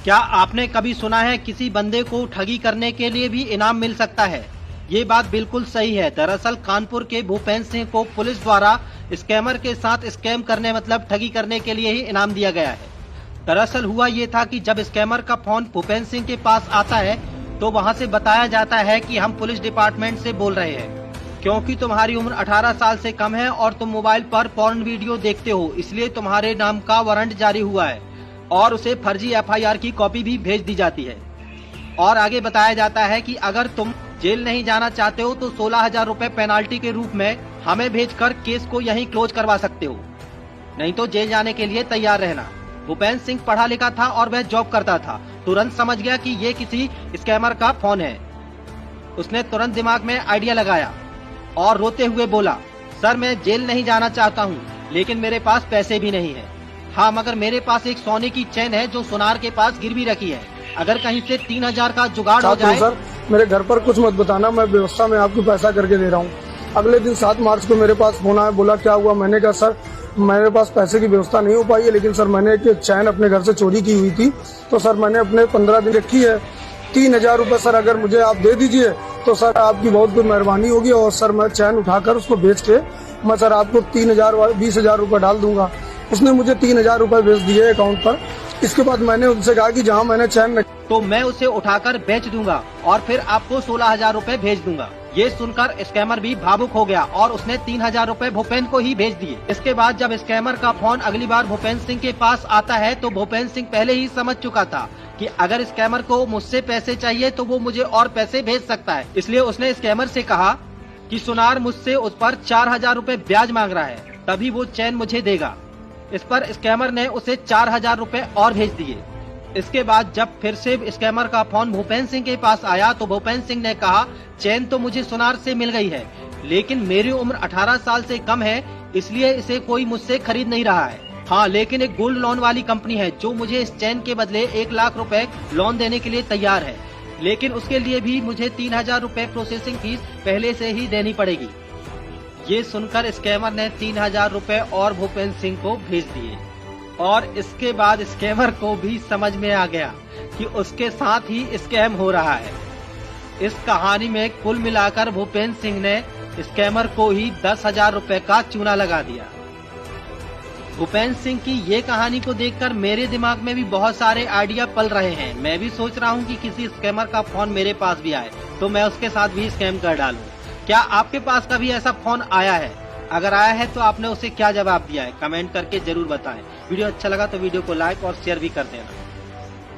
क्या आपने कभी सुना है किसी बंदे को ठगी करने के लिए भी इनाम मिल सकता है? ये बात बिल्कुल सही है। दरअसल कानपुर के भूपेंद्र सिंह को पुलिस द्वारा स्कैमर के साथ स्कैम करने मतलब ठगी करने के लिए ही इनाम दिया गया है। दरअसल हुआ ये था कि जब स्कैमर का फोन भूपेंद्र सिंह के पास आता है तो वहां से बताया जाता है कि हम पुलिस डिपार्टमेंट से बोल रहे हैं, क्योंकि तुम्हारी उम्र 18 साल से कम है और तुम मोबाइल पर पॉर्न वीडियो देखते हो, इसलिए तुम्हारे नाम का वारंट जारी हुआ है और उसे फर्जी एफआईआर की कॉपी भी भेज दी जाती है। और आगे बताया जाता है कि अगर तुम जेल नहीं जाना चाहते हो तो 16,000 रूपए पेनाल्टी के रूप में हमें भेजकर केस को यहीं क्लोज करवा सकते हो, नहीं तो जेल जाने के लिए तैयार रहना। भूपेंद्र सिंह पढ़ा लिखा था और वह जॉब करता था। तुरंत समझ गया कि ये किसी स्कैमर का फोन है। उसने तुरंत दिमाग में आइडिया लगाया और रोते हुए बोला, सर मैं जेल नहीं जाना चाहता हूँ, लेकिन मेरे पास पैसे भी नहीं है। हाँ, मगर मेरे पास एक सोने की चेन है जो सुनार के पास गिरवी रखी है। अगर कहीं से 3,000 का जुगाड़ हो जाए। सर मेरे घर पर कुछ मत बताना, मैं व्यवस्था में आपको पैसा करके दे रहा हूँ। अगले दिन 7 मार्च को मेरे पास फोन आया, बोला क्या हुआ? मैंने कहा सर मेरे पास पैसे की व्यवस्था नहीं हो पाई है, लेकिन सर मैंने एक चैन अपने घर से चोरी की हुई थी, तो सर मैंने अपने 15 दिन रखी है। 3,000 रूपए सर अगर मुझे आप दे दीजिए तो सर आपकी बहुत मेहरबानी होगी, और सर मैं चैन उठाकर उसको बेच के मैं सर आपको 20,000 रूपए डाल दूंगा। उसने मुझे 3,000 रूपए भेज दिए अकाउंट पर। इसके बाद मैंने उनसे कहा कि जहाँ मैंने चैन तो मैं उसे उठाकर बेच दूंगा और फिर आपको 16,000 रूपए भेज दूंगा। ये सुनकर स्कैमर भी भावुक हो गया और उसने 3,000 रूपए भूपेंद्र को ही भेज दिए। इसके बाद जब स्कैमर का फोन अगली बार भूपेंद्र सिंह के पास आता है तो भूपेंद्र सिंह पहले ही समझ चुका था कि अगर स्कैमर को मुझसे पैसे चाहिए तो वो मुझे और पैसे भेज सकता है। इसलिए उसने स्कैमर से कहा कि सुनार मुझसे उस पर 4,000 रूपए ब्याज मांग रहा है, तभी वो चैन मुझे देगा। इस पर स्कैमर ने उसे 4,000 रूपए और भेज दिए। इसके बाद जब फिर से स्कैमर का फोन भूपेंद्र सिंह के पास आया तो भूपेंद्र सिंह ने कहा, चैन तो मुझे सुनार से मिल गई है, लेकिन मेरी उम्र 18 साल से कम है, इसलिए इसे कोई मुझसे खरीद नहीं रहा है। हाँ, लेकिन एक गोल्ड लोन वाली कंपनी है जो मुझे इस चैन के बदले 1 लाख रूपए लोन देने के लिए तैयार है, लेकिन उसके लिए भी मुझे 3,000 रूपए प्रोसेसिंग फीस पहले से ही देनी पड़ेगी। ये सुनकर स्कैमर ने 3,000 रूपए और भूपेंद्र सिंह को भेज दिए और इसके बाद स्कैमर को भी समझ में आ गया कि उसके साथ ही स्कैम हो रहा है। इस कहानी में कुल मिलाकर भूपेंद्र सिंह ने स्कैमर को ही 10,000 रूपए का चूना लगा दिया। भूपेंद्र सिंह की ये कहानी को देखकर मेरे दिमाग में भी बहुत सारे आइडिया पल रहे हैं। मैं भी सोच रहा हूँ कि किसी स्कैमर का फोन मेरे पास भी आए तो मैं उसके साथ भी स्कैम कर डालूं। क्या आपके पास कभी ऐसा फोन आया है? अगर आया है तो आपने उसे क्या जवाब दिया है? कमेंट करके जरूर बताएं। वीडियो अच्छा लगा तो वीडियो को लाइक और शेयर भी कर देना।